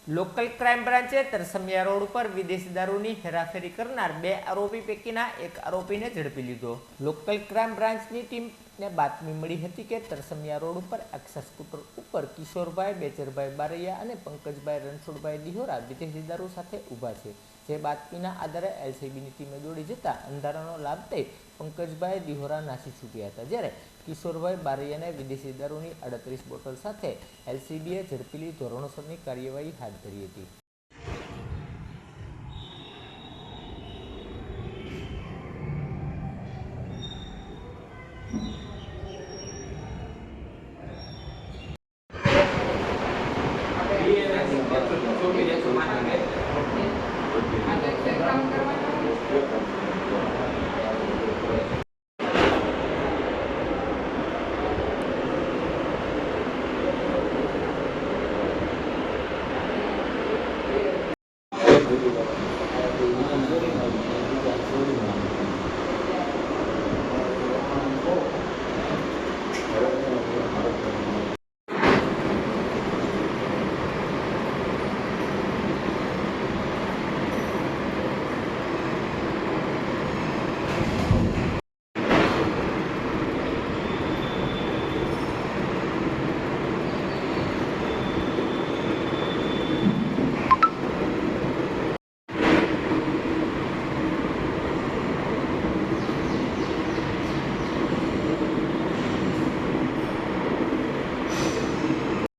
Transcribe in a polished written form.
Local crime બ્રાન્ચે Tarsamiya road ઉપર વિદેશી દારૂની હેરાફેરી કરનાર 2 આરોપી પૈકીના એક આરોપીને ઝડપી લીધો। લોકલ ક્રાઇમ બ્રાન્ચની ટીમને બાતમી મળી હતી કે તરસમિયા રોડ ઉપર એક્સા સ્કૂટર ઉપર કિશોરભાઈ બેચરભાઈ બારૈયા અને પંકજભાઈ રણછોડભાઈ દિહોરા વિદેશી દારૂ સાથે ઊભા છે। જે બાતમીના આધારે એલસીબીની ટીમે દોડી જતા અંધારાનો લાભ લઈ પંકજભાઈ દિહોરા નાસી છૂટ્યા હતા, જ્યારે કિશોરભાઈ બારૈયાને વિદેશી દારૂની 38 બોટલ સાથે એલસીબીએ ઝડપી ધોરણસરની કાર્યવાહી હાથ ધરી હતી।